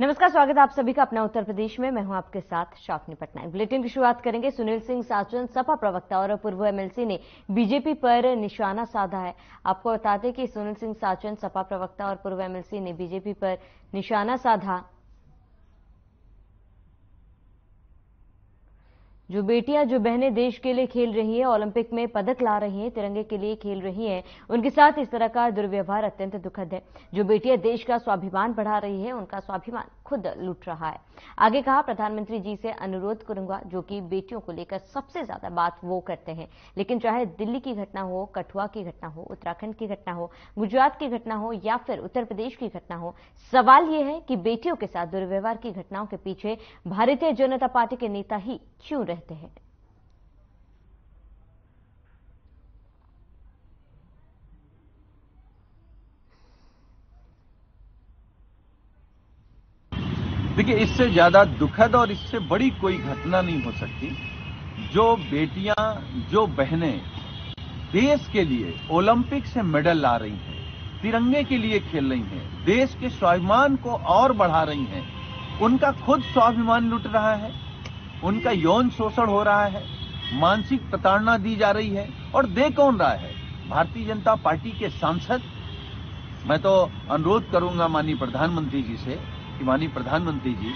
नमस्कार, स्वागत है आप सभी का अपना उत्तर प्रदेश में। मैं हूं आपके साथ शापनी पटनायक। बुलेटिन की शुरुआत करेंगे। सुनील सिंह साचन सपा प्रवक्ता और पूर्व एमएलसी ने बीजेपी पर निशाना साधा है। आपको बता दें कि सुनील सिंह साचन सपा प्रवक्ता और पूर्व एमएलसी ने बीजेपी पर निशाना साधा। जो बेटियां, जो बहनें देश के लिए खेल रही हैं, ओलंपिक में पदक ला रही हैं, तिरंगे के लिए खेल रही हैं, उनके साथ इस तरह का दुर्व्यवहार अत्यंत दुखद है। जो बेटियां देश का स्वाभिमान बढ़ा रही है, उनका स्वाभिमान खुद लूट रहा है। आगे कहा, प्रधानमंत्री जी से अनुरोध करूंगा, जो कि बेटियों को लेकर सबसे ज्यादा बात वो करते हैं, लेकिन चाहे दिल्ली की घटना हो, कठुआ की घटना हो, उत्तराखंड की घटना हो, गुजरात की घटना हो या फिर उत्तर प्रदेश की घटना हो, सवाल यह है कि बेटियों के साथ दुर्व्यवहार की घटनाओं के पीछे भारतीय जनता पार्टी के नेता ही क्यों रहते हैं। देखिए, इससे ज्यादा दुखद और इससे बड़ी कोई घटना नहीं हो सकती। जो बेटियां, जो बहनें देश के लिए ओलंपिक से मेडल ला रही हैं, तिरंगे के लिए खेल रही हैं, देश के स्वाभिमान को और बढ़ा रही हैं, उनका खुद स्वाभिमान लुट रहा है, उनका यौन शोषण हो रहा है, मानसिक प्रताड़ना दी जा रही है। और दे कौन रहा है? भारतीय जनता पार्टी के सांसद। मैं तो अनुरोध करूंगा माननीय प्रधानमंत्री जी से कि माननीय प्रधानमंत्री जी,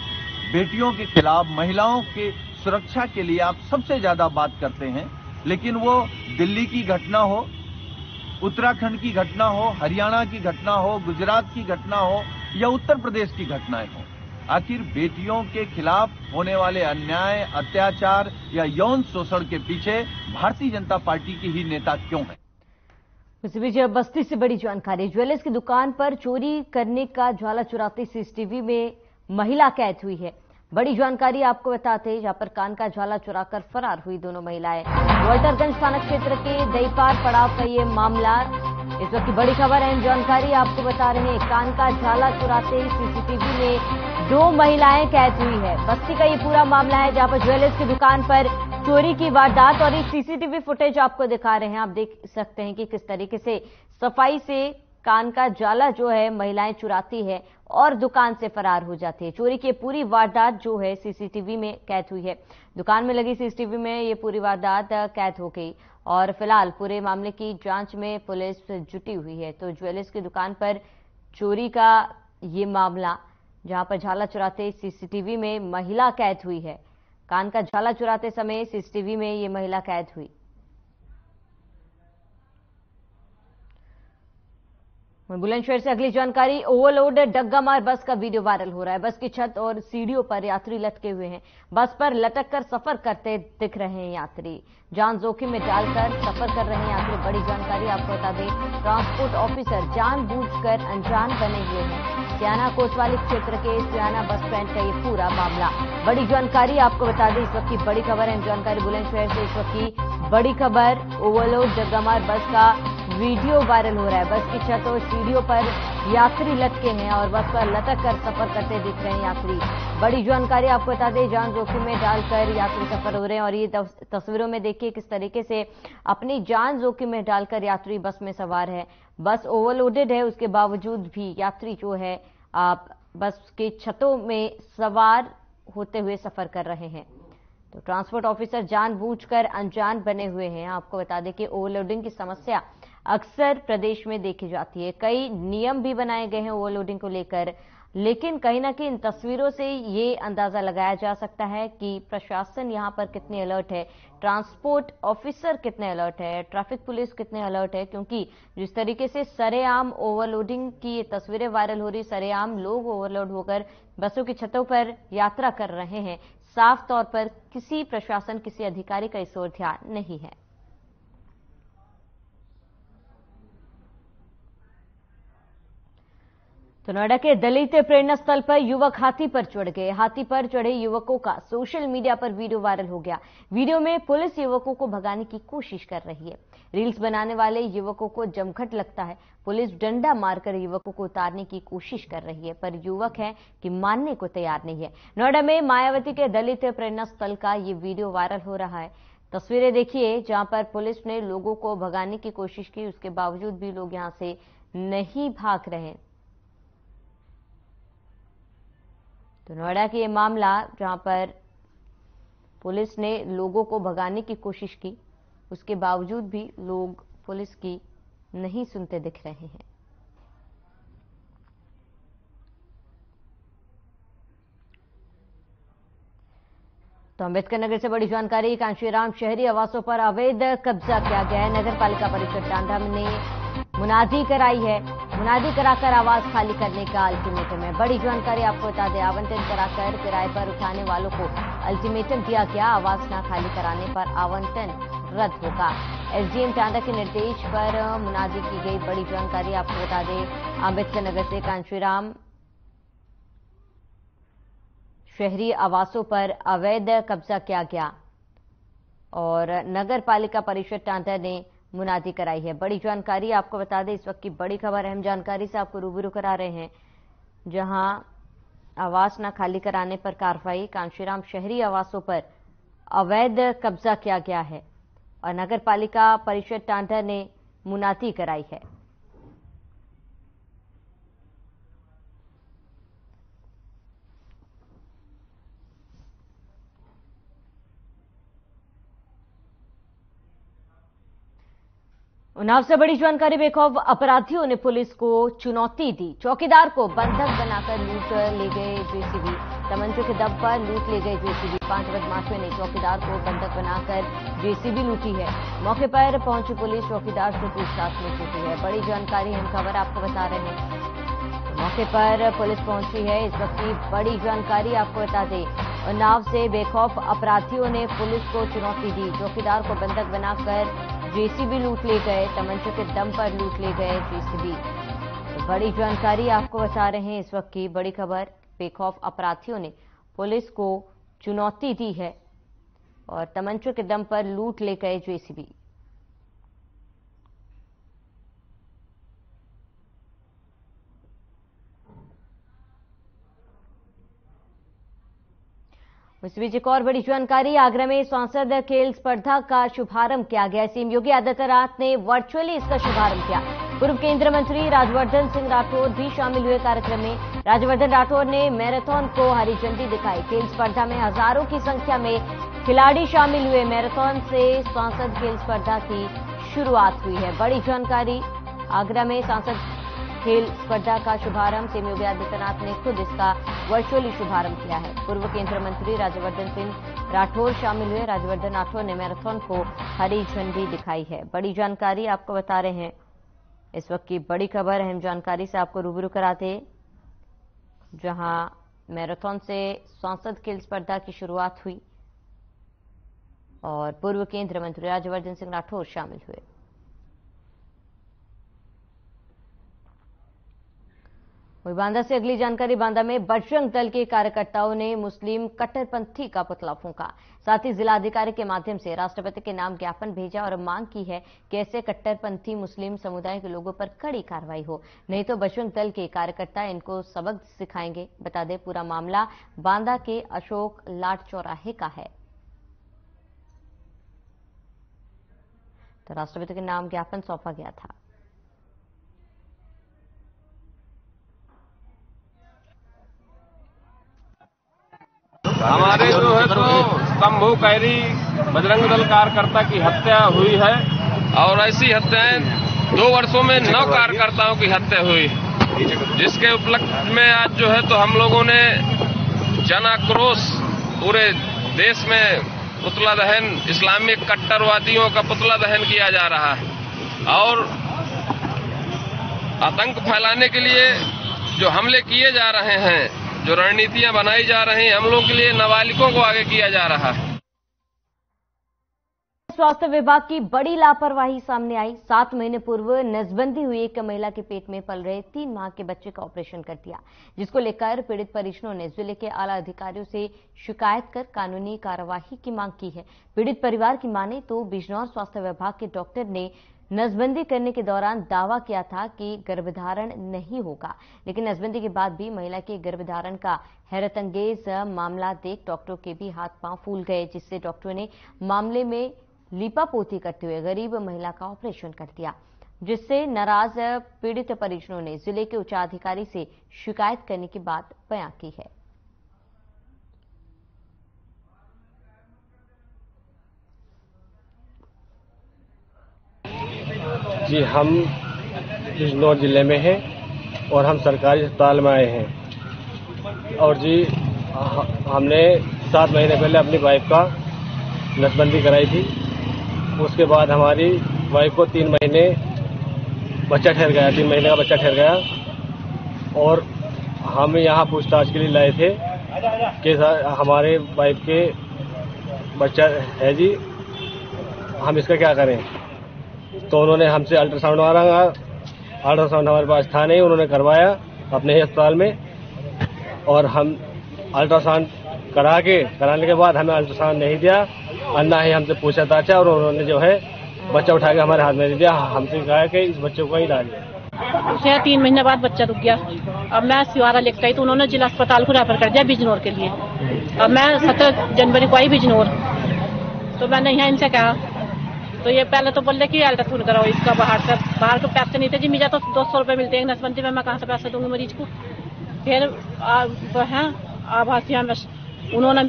बेटियों के खिलाफ, महिलाओं के सुरक्षा के लिए आप सबसे ज्यादा बात करते हैं, लेकिन वो दिल्ली की घटना हो, उत्तराखंड की घटना हो, हरियाणा की घटना हो, गुजरात की घटना हो या उत्तर प्रदेश की घटनाएं हो, आखिर बेटियों के खिलाफ होने वाले अन्याय, अत्याचार या यौन शोषण के पीछे भारतीय जनता पार्टी के ही नेता क्यों हैं? इसी बीच बस्ती से बड़ी जानकारी। ज्वेलर्स की दुकान पर चोरी करने का ज्वाला चुराते सीसीटीवी में महिला कैद हुई है। बड़ी जानकारी आपको बताते हैं, जहां पर कान का ज्वाला चुराकर फरार हुई दोनों महिलाएं। वोल्टरगंज थाना क्षेत्र के दईपार पड़ाव का ये मामला। इस वक्त की बड़ी खबर है, जानकारी आपको बता रहे हैं। कान का ज्वाला चुराते सीसीटीवी में 2 महिलाएं कैद हुई है। बस्ती का ये पूरा मामला है, जहां पर ज्वेलर्स की दुकान पर चोरी की वारदात और एक सीसीटीवी फुटेज आपको दिखा रहे हैं। आप देख सकते हैं कि किस तरीके से सफाई से कान का जाला जो है महिलाएं चुराती है और दुकान से फरार हो जाती है। चोरी की पूरी वारदात जो है सीसीटीवी में कैद हुई है। दुकान में लगी सीसीटीवी में ये पूरी वारदात कैद हो गई और फिलहाल पूरे मामले की जांच में पुलिस जुटी हुई है। तो ज्वेलर्स की दुकान पर चोरी का ये मामला, जहां पर झाला चुराते सीसीटीवी में महिला कैद हुई है। कान का झाला चुराते समय सीसीटीवी में ये महिला कैद हुई। बुलंदशहर से अगली जानकारी। ओवरलोड डग्गामार बस का वीडियो वायरल हो रहा है। बस की छत और सीढ़ियों पर यात्री लटके हुए हैं। बस पर लटक कर सफर करते दिख रहे हैं यात्री। जान जोखिम में डालकर सफर कर रहे हैं यात्री। बड़ी जानकारी आपको बता दें, ट्रांसपोर्ट ऑफिसर जानबूझकर अनजान बने हुए हैं। सियाना कोतवाली क्षेत्र के सियाना बस स्टैंड का ये पूरा मामला। बड़ी जानकारी आपको बता दें, इस वक्त की बड़ी खबर है जानकारी बुलंदशहर से। इस वक्त की बड़ी खबर, ओवरलोड डग्गामार बस का वीडियो वायरल हो रहा है। बस की छत और सीढ़ियों पर यात्री लटके हैं और बस पर लटक कर सफर करते दिख रहे हैं यात्री। बड़ी जानकारी आपको बता दें, जान जोखिम में डालकर यात्री सफर हो रहे हैं और ये तस्वीरों में देखिए किस तरीके से अपनी जान जोखिम में डालकर यात्री बस में सवार है। बस ओवरलोडेड है, उसके बावजूद भी यात्री जो है बस के छतों में सवार होते हुए सफर कर रहे हैं। तो ट्रांसपोर्ट ऑफिसर जानबूझकर अनजान बने हुए हैं। आपको बता दें कि ओवरलोडिंग की समस्या अक्सर प्रदेश में देखी जाती है। कई नियम भी बनाए गए हैं ओवरलोडिंग को लेकर, लेकिन कहीं ना कहीं इन तस्वीरों से ये अंदाजा लगाया जा सकता है कि प्रशासन यहां पर कितने अलर्ट है, ट्रांसपोर्ट ऑफिसर कितने अलर्ट है, ट्रैफिक पुलिस कितने अलर्ट है। क्योंकि जिस तरीके से सरेआम ओवरलोडिंग की ये तस्वीरें वायरल हो रही, सरेआम लोग ओवरलोड होकर बसों की छतों पर यात्रा कर रहे हैं, साफ तौर पर किसी प्रशासन, किसी अधिकारी का इस ओर ध्यान नहीं है। तो नोएडा के दलित प्रेरणा स्थल पर युवक हाथी पर चढ़ गए। हाथी पर चढ़े युवकों का सोशल मीडिया पर वीडियो वायरल हो गया। वीडियो में पुलिस युवकों को भगाने की कोशिश कर रही है। रील्स बनाने वाले युवकों को जमघट लगता है। पुलिस डंडा मारकर युवकों को उतारने की कोशिश कर रही है, पर युवक है कि मानने को तैयार नहीं है। नोएडा में मायावती के दलित प्रेरणा स्थल का ये वीडियो वायरल हो रहा है। तस्वीरें देखिए, जहां पर पुलिस ने लोगों को भगाने की कोशिश की, उसके बावजूद भी लोग यहां से नहीं भाग रहे। तो नोएडा की ये मामला जहां पर पुलिस ने लोगों को भगाने की कोशिश की, उसके बावजूद भी लोग पुलिस की नहीं सुनते दिख रहे हैं। तो अम्बेडकर नगर से बड़ी जानकारी, कांशीराम शहरी आवासों पर अवैध कब्जा किया गया है। नगर पालिका परिषद टांडा ने मुनादी कराई है। मुनादी कराकर आवास खाली करने का अल्टीमेटम है। बड़ी जानकारी आपको बता दें, आवंटन कराकर किराए पर उठाने वालों को अल्टीमेटम दिया गया। आवास न खाली कराने पर आवंटन रद्द होगा। एसडीएम टांडा के निर्देश पर मुनादी की गई। बड़ी जानकारी आपको बता दें, अम्बेडकर नगर से कांशीराम शहरी आवासों पर अवैध कब्जा किया गया और नगर पालिका परिषद टांडा ने मुनादी कराई है। बड़ी जानकारी आपको बता दें, इस वक्त की बड़ी खबर, अहम जानकारी से आपको रूबरू करा रहे हैं, जहां आवास न खाली कराने पर कार्रवाई। कांशीराम शहरी आवासों पर अवैध कब्जा किया गया है और नगर पालिका परिषद टांडा ने मुनादी कराई है। उन्नाव से बड़ी जानकारी, बेखौफ अपराधियों ने पुलिस को चुनौती दी। चौकीदार को बंधक बनाकर लूट ले गए जेसीबी। तमंचे के दम पर लूट ले गए जेसीबी। 5 बदमाशों ने चौकीदार को बंधक बनाकर जेसीबी लूटी है। मौके पर पहुंची पुलिस चौकीदार से पूछताछ में जुटी है। बड़ी जानकारी, हम खबर आपको बता रहे हैं, मौके पर पुलिस पहुंची है। इस वक्त की बड़ी जानकारी आपको बता दें, उन्नाव से बेखौफ अपराधियों ने पुलिस को चुनौती दी। चौकीदार को बंधक बनाकर जेसीबी लूट ले गए। तमंचों के दम पर लूट ले गए जेसीबी। तो बड़ी जानकारी आपको बता रहे हैं, इस वक्त की बड़ी खबर, बेखौफ अपराधियों ने पुलिस को चुनौती दी है और तमंचों के दम पर लूट ले गए जेसीबी। इस बीच एक और बड़ी जानकारी, आगरा में सांसद खेल स्पर्धा का शुभारंभ किया गया। सीएम योगी आदित्यनाथ ने वर्चुअली इसका शुभारंभ किया। पूर्व केंद्रीय मंत्री राज्यवर्धन सिंह राठौर भी शामिल हुए कार्यक्रम में। राज्यवर्धन राठौर ने मैराथन को हरी झंडी दिखाई। खेल स्पर्धा में हजारों की संख्या में खिलाड़ी शामिल हुए। मैराथन से सांसद खेल स्पर्धा की शुरुआत हुई है। बड़ी जानकारी, आगरा में सांसद खेल स्पर्धा का शुभारंभ सीएम योगी आदित्यनाथ ने खुद इसका वर्चुअली शुभारंभ किया है। पूर्व केंद्रीय मंत्री राज्यवर्धन सिंह राठौर शामिल हुए। राज्यवर्धन राठौर ने मैराथन को हरी झंडी दिखाई है। बड़ी जानकारी आपको बता रहे हैं, इस वक्त की बड़ी खबर, अहम जानकारी से आपको रूबरू कराते, जहां मैराथन से सांसद खेल स्पर्धा की शुरुआत हुई और पूर्व केंद्रीय मंत्री राज्यवर्धन सिंह राठौर शामिल हुए। बांदा से अगली जानकारी, बांदा में बजरंग दल के कार्यकर्ताओं ने मुस्लिम कट्टरपंथी का पुतला फूंका। साथ ही जिलाधिकारी के माध्यम से राष्ट्रपति के नाम ज्ञापन भेजा और मांग की है कि ऐसे कट्टरपंथी मुस्लिम समुदाय के लोगों पर कड़ी कार्रवाई हो, नहीं तो बजरंग दल के कार्यकर्ता इनको सबक सिखाएंगे। बता दें, पूरा मामला बांदा के अशोक लाट चौराहे का है। तो राष्ट्रपति के नाम ज्ञापन सौंपा गया था। हमारे जो है तो शंभू कैरी बजरंग दल कार्यकर्ता की हत्या हुई है और ऐसी हत्याएं 2 वर्षों में 9 कार्यकर्ताओं की हत्या हुई, जिसके उपलक्ष्य में आज जो है तो हम लोगों ने जन आक्रोश पूरे देश में पुतला दहन, इस्लामिक कट्टरवादियों का पुतला दहन किया जा रहा है और आतंक फैलाने के लिए जो हमले किए जा रहे हैं, जो रणनीतियां बनाई जा रही हैं, हम लोग के लिए नाबालिगों को आगे किया जा रहा है। स्वास्थ्य विभाग की बड़ी लापरवाही सामने आई। 7 महीने पूर्व नसबंदी हुई एक महिला के पेट में पल रहे 3 माह के बच्चे का ऑपरेशन कर दिया, जिसको लेकर पीड़ित परिजनों ने जिले के आला अधिकारियों से शिकायत कर कानूनी कार्यवाही की मांग की है। पीड़ित परिवार की माने तो बिजनौर स्वास्थ्य विभाग के डॉक्टर ने नसबंदी करने के दौरान दावा किया था कि गर्भधारण नहीं होगा, लेकिन नसबंदी के बाद भी महिला के गर्भधारण का हैरतअंगेज मामला देख डॉक्टरों के भी हाथ पांव फूल गए, जिससे डॉक्टरों ने मामले में लीपापोती करते हुए गरीब महिला का ऑपरेशन कर दिया, जिससे नाराज पीड़ित परिजनों ने जिले के उच्चाधिकारी से शिकायत करने की बात बयां की है। जी, हम बिजनौर जिले में हैं और हम सरकारी अस्पताल में आए हैं। और जी हमने 7 महीने पहले अपनी वाइफ का नसबंदी कराई थी। उसके बाद हमारी वाइफ को 3 महीने बच्चा ठहर गया, 3 महीने का बच्चा ठहर गया। और हम यहाँ पूछताछ के लिए लाए थे कि हमारे वाइफ के बच्चा है जी, हम इसका क्या करें। तो उन्होंने हमसे अल्ट्रासाउंड मांगा। अल्ट्रासाउंड हमारे पास था नहीं, उन्होंने करवाया अपने ही अस्पताल में। और हम अल्ट्रासाउंड कराने के बाद हमें अल्ट्रासाउंड नहीं दिया और ना ही हमसे पूछा ताछा। और उन्होंने जो है बच्चा उठा के हमारे हाथ में दे दिया। हमसे कहा कि इस बच्चे को ही डालिए। उसे 3 महीने बाद बच्चा रुक गया। अब मैं सिवारा लेकर आई तो उन्होंने जिला अस्पताल को रेफर कर दिया बिजनौर के लिए। अब मैं 17 जनवरी को आई बिजनौर, तो मैंने यहाँ इनसे कहा तो ये पहले तो बोल रहे कि अल्ट्रासाउंड कराओ इसका। बाहर के पैसे नहीं थे जी, मुझे तो 200 रुपये मिलते हैं नसबंदी में, मैं कहाँ से पैसे दूंगी मरीज को। फिर आभासी उन्होंने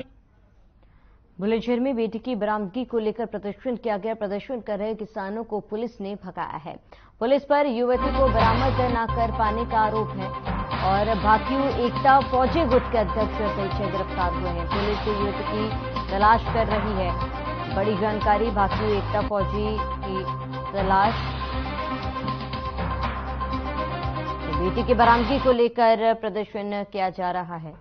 बुलंदशहर में बेटी की बरामदगी को लेकर प्रदर्शन किया गया। प्रदर्शन कर रहे किसानों को पुलिस ने भगाया है। पुलिस पर युवती को बरामद न कर पाने का आरोप है और भाकियू एकता फौजी गुट के अध्यक्ष सहित 6 गिरफ्तार हुए हैं। पुलिस युवती की तलाश कर रही है। बड़ी जानकारी, भाकियू एकता फौजी की तलाश। बेटी की बरामदगी को लेकर प्रदर्शन किया जा रहा है।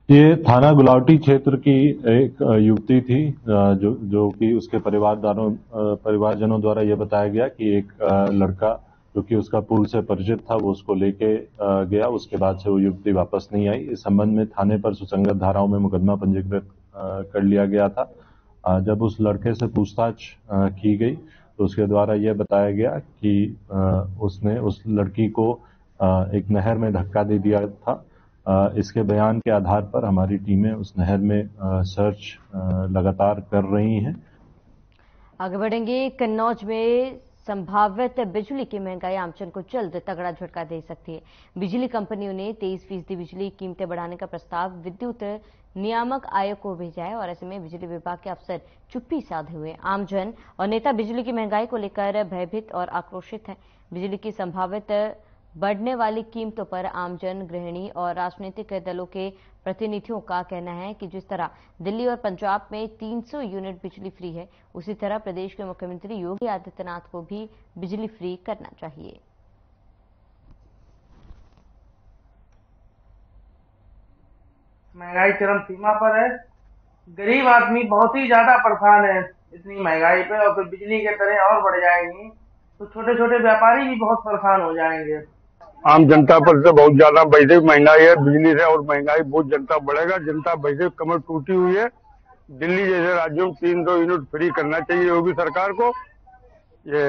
ये थाना गुलावटी क्षेत्र की एक युवती थी जो कि उसके परिवारजनों द्वारा यह बताया गया कि एक लड़का जो कि उसका पूर्व से परिचित था वो उसको लेके गया। उसके बाद से वो युवती वापस नहीं आई। इस संबंध में थाने पर सुसंगत धाराओं में मुकदमा पंजीकृत कर लिया गया था। जब उस लड़के से पूछताछ की गई तो उसके द्वारा यह बताया गया कि उसने उस लड़की को एक नहर में धक्का दे दिया था। इसके बयान के आधार पर हमारी टीमें उस नहर में सर्च लगातार कर रही हैं। आगे बढ़ेंगे। कन्नौज में संभावित बिजली की महंगाई आमजन को जल्द तगड़ा झटका दे सकती है। बिजली कंपनियों ने 23% बिजली कीमतें बढ़ाने का प्रस्ताव विद्युत नियामक आयोग को भेजा है और ऐसे में बिजली विभाग के अफसर चुप्पी साधे हुए। आमजन और नेता बिजली की महंगाई को लेकर भयभीत और आक्रोशित हैं। बिजली की संभावित बढ़ने वाली कीमतों पर आमजन, गृहिणी और राजनीतिक दलों के प्रतिनिधियों का कहना है कि जिस तरह दिल्ली और पंजाब में 300 यूनिट बिजली फ्री है, उसी तरह प्रदेश के मुख्यमंत्री योगी आदित्यनाथ को भी बिजली फ्री करना चाहिए। महंगाई चरम सीमा पर है। गरीब आदमी बहुत ही ज्यादा परेशान है इतनी महंगाई पे, और फिर बिजली के दरें और बढ़ जाएंगी तो छोटे छोटे व्यापारी भी बहुत परेशान हो जाएंगे। आम जनता पर से बहुत ज्यादा वैसे महंगाई है बिजली से, और महंगाई बहुत जनता बढ़ेगा। जनता वैसे कमर टूटी हुई है। दिल्ली जैसे राज्यों में 300 यूनिट फ्री करना चाहिए योगी सरकार को, ये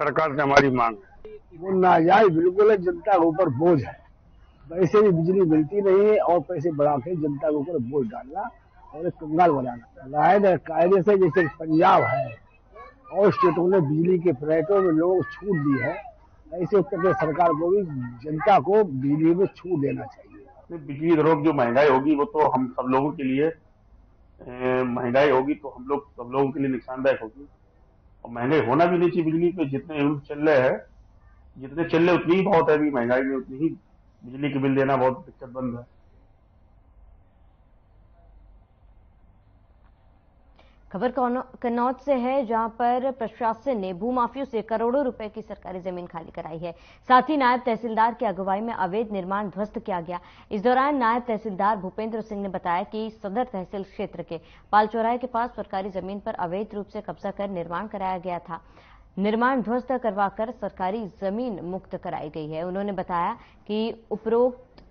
सरकार से हमारी मांग है। वो नाजायज बिल्कुल है, जनता के ऊपर बोझ है। वैसे भी बिजली मिलती नहीं है और पैसे बढ़ा के जनता के ऊपर बोझ डालना और एक कंगाल बनाना। कायदे से जैसे पंजाब है और स्टेटों ने बिजली के फ्लैटों में लोगों को छूट दी है, ऐसे उत्तर प्रदेश सरकार को भी जनता को बिजली में छूट देना चाहिए। बिजली दरों की जो महंगाई होगी वो तो हम सब लोगों के लिए महंगाई होगी तो सब लोगों के लिए नुकसानदायक होगी। और महंगाई होना भी नहीं चाहिए। बिजली पे जितने यूनिट चल रहे हैं, जितने चल रहे उतनी ही बहुत है। अभी महंगाई में उतनी ही बिजली के बिल देना बहुत दिक्कत बंद है। खबर कन्नौज से है, जहां पर प्रशासन ने भूमाफियों से करोड़ों रुपए की सरकारी जमीन खाली कराई है। साथ ही नायब तहसीलदार की अगुवाई में अवैध निर्माण ध्वस्त किया गया। इस दौरान नायब तहसीलदार भूपेंद्र सिंह ने बताया कि सदर तहसील क्षेत्र के पाल चौराहे के पास सरकारी जमीन पर अवैध रूप से कब्जा कर निर्माण कराया गया था। निर्माण ध्वस्त करवाकर सरकारी जमीन मुक्त कराई गई है। उन्होंने बताया कि उपरोक्त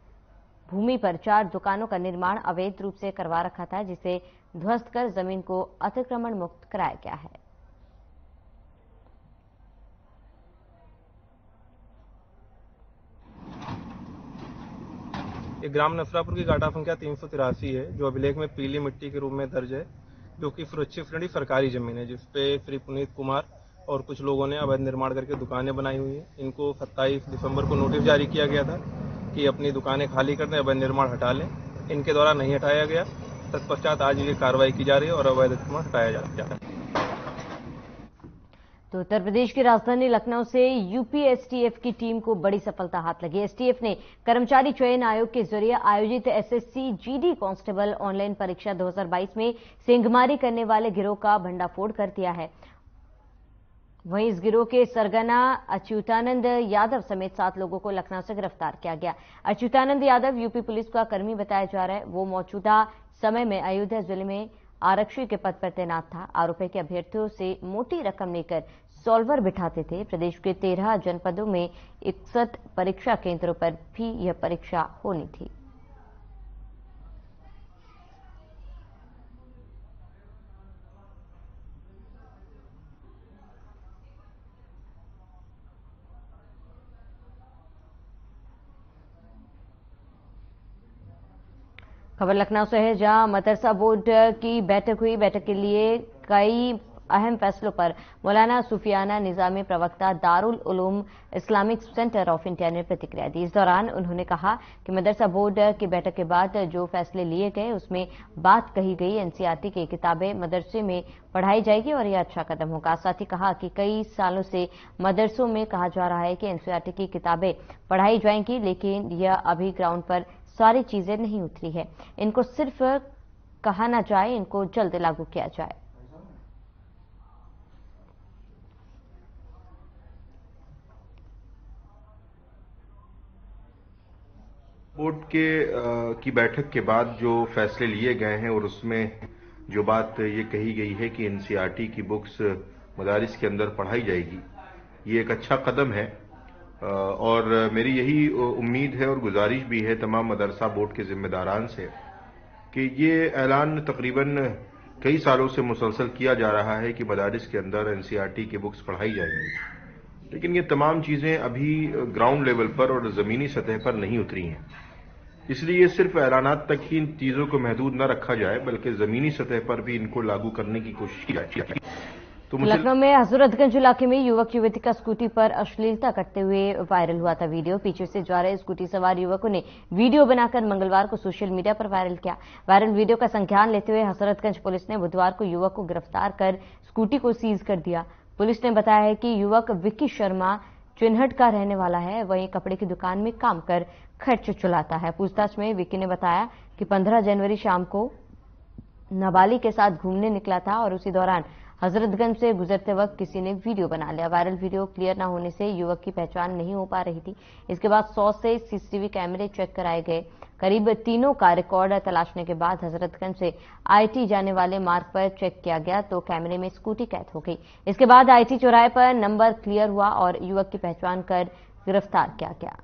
भूमि पर 4 दुकानों का निर्माण अवैध रूप से करवा रखा था, जिसे ध्वस्त कर जमीन को अतिक्रमण मुक्त कराया गया है। ये ग्राम नसरापुर की गाटा संख्या 383 है, जो अभिलेख में पीली मिट्टी के रूप में दर्ज है, जो कि सुरक्षित श्रेणी सरकारी जमीन है, जिसपे श्री पुनीत कुमार और कुछ लोगों ने अवैध निर्माण करके दुकानें बनाई हुई है। इनको 27 दिसंबर को नोटिस जारी किया गया था कि अपनी दुकानें खाली कर दें, अवैध निर्माण हटा लें। इनके द्वारा नहीं हटाया गया। तत्पश्चात आज ये कार्रवाई की जा रही है और अवैध निर्माण हटाया जा रहा है। तो उत्तर प्रदेश की राजधानी लखनऊ से यूपी एसटीएफ की टीम को बड़ी सफलता हाथ लगी। एसटीएफ ने कर्मचारी चयन आयोग के जरिए आयोजित एसएससी जीडी कांस्टेबल ऑनलाइन परीक्षा 2022 में सेंधमारी करने वाले गिरोह का भंडाफोड़ कर दिया है। वहीं इस गिरोह के सरगना अच्युतानंद यादव समेत 7 लोगों को लखनऊ से गिरफ्तार किया गया। अच्युतानंद यादव यूपी पुलिस का कर्मी बताया जा रहा है। वो मौजूदा समय में अयोध्या जिले में आरक्षी के पद पर तैनात था। आरोप है कि अभ्यर्थियों से मोटी रकम लेकर सॉल्वर बिठाते थे। प्रदेश के 13 जनपदों में 61 परीक्षा केंद्रों पर भी यह परीक्षा होनी थी। खबर लखनऊ से है, जहां मदरसा बोर्ड की बैठक हुई। बैठक के लिए कई अहम फैसलों पर मौलाना सुफियाना निजामी प्रवक्ता Darul Uloom Islamic centre of India ने प्रतिक्रिया दी। इस दौरान उन्होंने कहा कि मदरसा बोर्ड की बैठक के बाद जो फैसले लिए गए उसमें बात कही गई एनसीईआरटी की किताबें मदरसे में पढ़ाई जाएगी और यह अच्छा कदम होगा। साथ ही कहा कि कई सालों से मदरसों में कहा जा रहा है कि एनसीईआरटी की किताबें पढ़ाई जाएंगी, लेकिन यह अभी ग्राउंड पर सारी चीजें नहीं उतरी है। इनको सिर्फ कहा ना जाए, इनको जल्द लागू किया जाए। बोर्ड की बैठक के बाद जो फैसले लिए गए हैं और उसमें जो बात ये कही गई है कि एनसीईआरटी की बुक्स मदारिस के अंदर पढ़ाई जाएगी, ये एक अच्छा कदम है। और मेरी यही उम्मीद है और गुजारिश भी है तमाम मदरसा बोर्ड के जिम्मेदारान से कि ये ऐलान तकरीबन कई सालों से मुसलसल किया जा रहा है कि मदारिस के अंदर एनसीईआरटी की बुक्स पढ़ाई जाएंगी, लेकिन ये तमाम चीज़ें अभी ग्राउंड लेवल पर और ज़मीनी सतह पर नहीं उतरी हैं। इसलिए सिर्फ ऐलानात तक ही इन चीज़ों को महदूद न रखा जाए, बल्कि ज़मीनी सतह पर भी इनको लागू करने की कोशिश की जाए। तो लखनऊ में हजरतगंज इलाके में युवक युवती का स्कूटी पर अश्लीलता करते हुए वायरल हुआ था वीडियो। पीछे से जा रहे स्कूटी सवार युवकों ने वीडियो बनाकर मंगलवार को सोशल मीडिया पर वायरल किया। वायरल वीडियो का संज्ञान लेते हुए हजरतगंज पुलिस ने बुधवार को युवक को गिरफ्तार कर स्कूटी को सीज कर दिया। पुलिस ने बताया है कि युवक विक्की शर्मा चिन्हट का रहने वाला है। वहीं कपड़े की दुकान में काम कर खर्च चलाता है। पूछताछ में विक्की ने बताया कि 15 जनवरी शाम को नाबालिग के साथ घूमने निकला था और उसी दौरान हजरतगंज से गुजरते वक्त किसी ने वीडियो बना लिया। वायरल वीडियो क्लियर न होने से युवक की पहचान नहीं हो पा रही थी। इसके बाद 100 से सीसीटीवी कैमरे चेक कराए गए। करीब तीनों का रिकॉर्ड तलाशने के बाद हजरतगंज से आईटी जाने वाले मार्ग पर चेक किया गया तो कैमरे में स्कूटी कैद हो गई। इसके बाद आईटी चौराहे पर नंबर क्लियर हुआ और युवक की पहचान कर गिरफ्तार किया गया।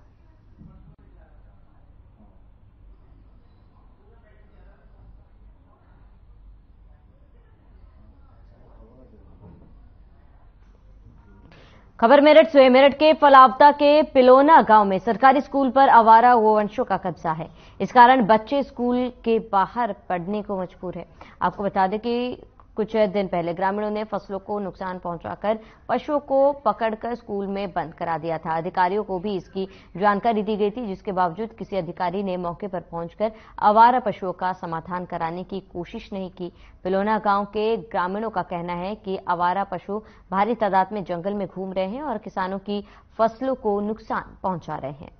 खबर मेरठ से। मेरठ के फलावता के पिलोना गांव में सरकारी स्कूल पर आवारा गोवंशों का कब्जा है। इस कारण बच्चे स्कूल के बाहर पढ़ने को मजबूर है। आपको बता दें कि कुछ दिन पहले ग्रामीणों ने फसलों को नुकसान पहुंचाकर पशुओं को पकड़कर स्कूल में बंद करा दिया था। अधिकारियों को भी इसकी जानकारी दी गई थी, जिसके बावजूद किसी अधिकारी ने मौके पर पहुंचकर आवारा पशुओं का समाधान कराने की कोशिश नहीं की। पिलोना गांव के ग्रामीणों का कहना है कि आवारा पशु भारी तादाद में जंगल में घूम रहे हैं और किसानों की फसलों को नुकसान पहुंचा रहे हैं।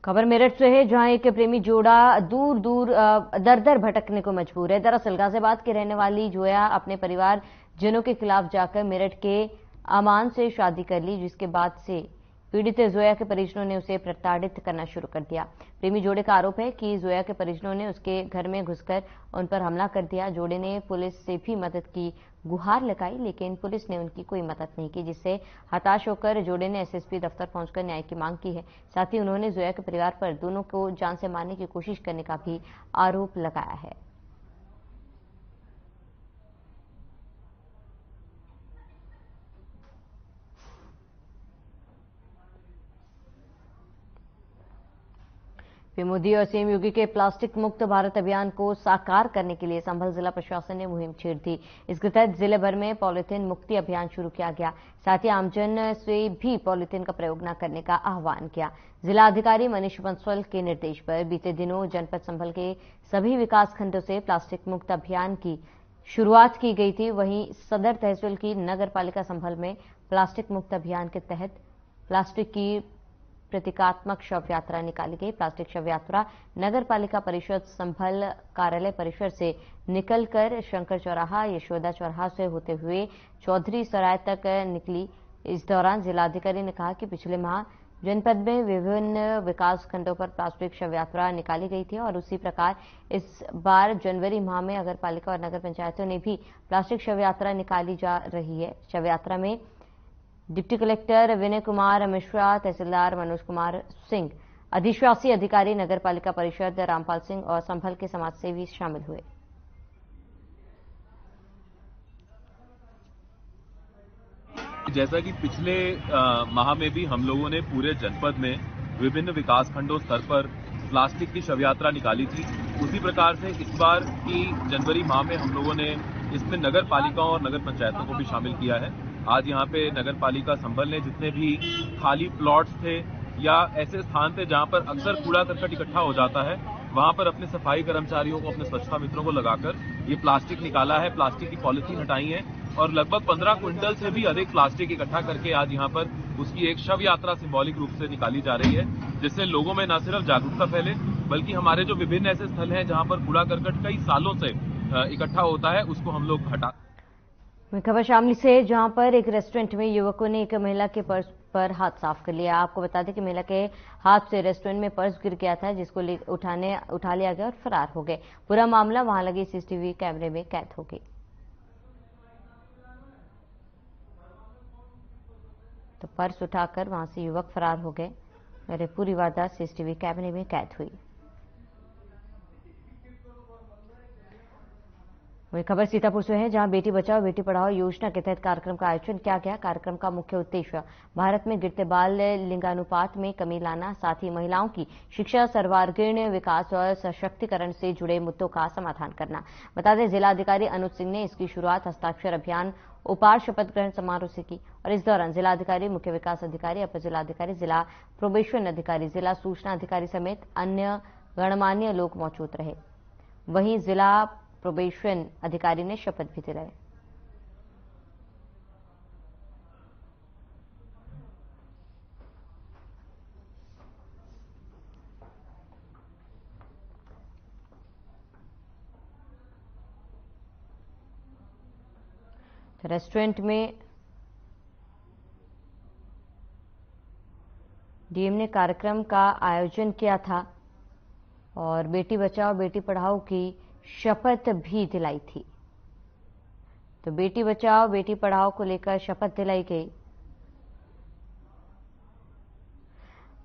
खबर मेरठ से है, जहां एक प्रेमी जोड़ा दूर दूर दर दर भटकने को मजबूर है। दरअसल गाजियाबाद के रहने वाली जोया अपने परिवार जनों के खिलाफ जाकर मेरठ के अमान से शादी कर ली, जिसके बाद से पीड़ित जोया के परिजनों ने उसे प्रताड़ित करना शुरू कर दिया। प्रेमी जोड़े का आरोप है कि जोया के परिजनों ने उसके घर में घुसकर उन पर हमला कर दिया। जोड़े ने पुलिस से भी मदद की गुहार लगाई, लेकिन पुलिस ने उनकी कोई मदद नहीं की, जिससे हताश होकर जोड़े ने एसएसपी दफ्तर पहुंचकर न्याय की मांग की है। साथ ही उन्होंने जोया के परिवार पर दोनों को जान से मारने की कोशिश करने का भी आरोप लगाया है। पीएम मोदी और सीएम योगी के प्लास्टिक मुक्त भारत अभियान को साकार करने के लिए संभल जिला प्रशासन ने मुहिम छेड़ दी। इसके तहत जिले भर में पॉलीथीन मुक्ति अभियान शुरू किया गया। साथ ही आमजन से भी पॉलीथीन का प्रयोग न करने का आह्वान किया। जिला अधिकारी मनीष बंसल के निर्देश पर बीते दिनों जनपद संभल के सभी विकासखंडों से प्लास्टिक मुक्त अभियान की शुरुआत की गई थी। वहीं सदर तहसील की नगर पालिका संभल में प्लास्टिक मुक्त अभियान के तहत प्लास्टिक की प्रतीकात्मक शव यात्रा निकाली गई। प्लास्टिक शव यात्रा नगर पालिका परिषद संभल कार्यालय परिसर से निकलकर शंकर चौराहा, यशोदा चौराहा से होते हुए चौधरी सराय तक निकली। इस दौरान जिलाधिकारी ने कहा कि पिछले माह जनपद में विभिन्न विकास खंडों पर प्लास्टिक शव यात्रा निकाली गई थी और उसी प्रकार इस बार जनवरी माह में नगर पालिका और नगर पंचायतों ने भी प्लास्टिक शव यात्रा निकाली जा रही है। शव यात्रा में डिप्टी कलेक्टर विनय कुमार मिश्रा, तहसीलदार मनोज कुमार सिंह, अधिशासी अधिकारी नगर पालिका परिषद रामपाल सिंह और संभल के समाजसेवी शामिल हुए। जैसा कि पिछले माह में भी हम लोगों ने पूरे जनपद में विभिन्न विकासखंडों स्तर पर प्लास्टिक की शव यात्रा निकाली थी, उसी प्रकार से इस बार की जनवरी माह में हम लोगों ने इसमें नगर पालिकाओं और नगर पंचायतों को भी शामिल किया है। आज यहाँ पे नगर पालिका संभल ने जितने भी खाली प्लॉट्स थे या ऐसे स्थान थे जहाँ पर अक्सर कूड़ा करकट इकट्ठा हो जाता है, वहाँ पर अपने सफाई कर्मचारियों को, अपने स्वच्छता मित्रों को लगाकर ये प्लास्टिक निकाला है, प्लास्टिक की पॉलिथीन हटाई है और लगभग 15 क्विंटल से भी अधिक प्लास्टिक इकट्ठा करके आज यहाँ पर उसकी एक शव यात्रा सिंबॉलिक रूप से निकाली जा रही है, जिससे लोगों में न सिर्फ जागरूकता फैले बल्कि हमारे जो विभिन्न ऐसे स्थल हैं जहाँ पर कूड़ा करकट कई सालों से इकट्ठा होता है उसको हम लोग हटा। खबर शामली से, जहां पर एक रेस्टोरेंट में युवकों ने एक महिला के पर्स पर हाथ साफ कर लिया। आपको बता दें कि महिला के हाथ से रेस्टोरेंट में पर्स गिर गया था, जिसको उठा लिया गया और फरार हो गए। पूरा मामला वहां लगे सीसीटीवी कैमरे में कैद हो गई। तो पर्स उठाकर वहां से युवक फरार हो गए और पूरी वारदात सीसीटीवी कैमरे में कैद हुई। वही खबर सीतापुर से है, जहां बेटी बचाओ बेटी पढ़ाओ योजना के तहत कार्यक्रम का आयोजन किया गया। कार्यक्रम का मुख्य उद्देश्य भारत में गिरते बाल लिंगानुपात में कमी लाना, साथ ही महिलाओं की शिक्षा, सर्वांगीण विकास और सशक्तिकरण से जुड़े मुद्दों का समाधान करना। बता दें, जिलाधिकारी अनुज सिंह ने इसकी शुरुआत हस्ताक्षर अभियान उपार शपथ ग्रहण समारोह से की और इस दौरान जिलाधिकारी, मुख्य विकास अधिकारी, अपर जिलाधिकारी, जिला प्रोबेशन अधिकारी, जिला सूचना अधिकारी समेत अन्य गणमान्य लोग मौजूद रहे। वहीं जिला प्रोबेशन अधिकारी ने शपथ भी दिलाई। रेस्टोरेंट में डीएम ने कार्यक्रम का आयोजन किया था और बेटी बचाओ बेटी पढ़ाओ की शपथ भी दिलाई थी। तो बेटी बचाओ बेटी पढ़ाओ को लेकर शपथ दिलाई गई।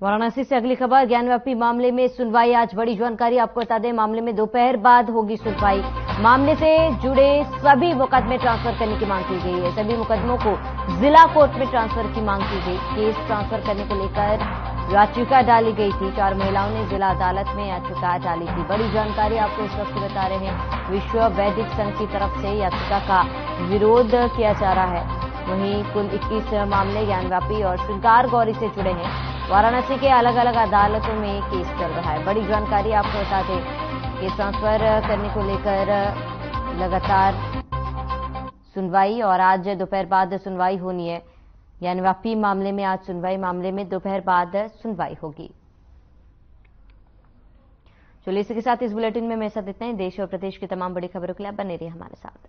वाराणसी से अगली खबर, ज्ञानव्यापी मामले में सुनवाई। आज बड़ी जानकारी आपको बता दें, मामले में दोपहर बाद होगी सुनवाई। मामले से जुड़े सभी मुकदमे ट्रांसफर करने की मांग की गई है। सभी मुकदमों को जिला कोर्ट में ट्रांसफर की मांग की गई। केस ट्रांसफर करने को लेकर याचिका डाली गई थी। 4 महिलाओं ने जिला अदालत में याचिका डाली थी। बड़ी जानकारी आपको इस वक्त बता रहे हैं, विश्व वैदिक संघ की तरफ से याचिका का विरोध किया जा रहा है। वहीं कुल 21 मामले ज्ञानव्यापी और श्रृंगार गौरी से जुड़े हैं। वाराणसी के अलग अलग अदालतों में केस चल रहा है। बड़ी जानकारी आपको बता दें, केस ट्रांसफर करने को लेकर लगातार सुनवाई और आज दोपहर बाद सुनवाई होनी है। ज्ञानव्यापी मामले में आज सुनवाई, मामले में दोपहर बाद सुनवाई होगी। चलिए इसी के साथ इस बुलेटिन में मेरे साथ इतना ही। देश और प्रदेश की तमाम बड़ी खबरों के लिए बने रहिए हमारे साथ।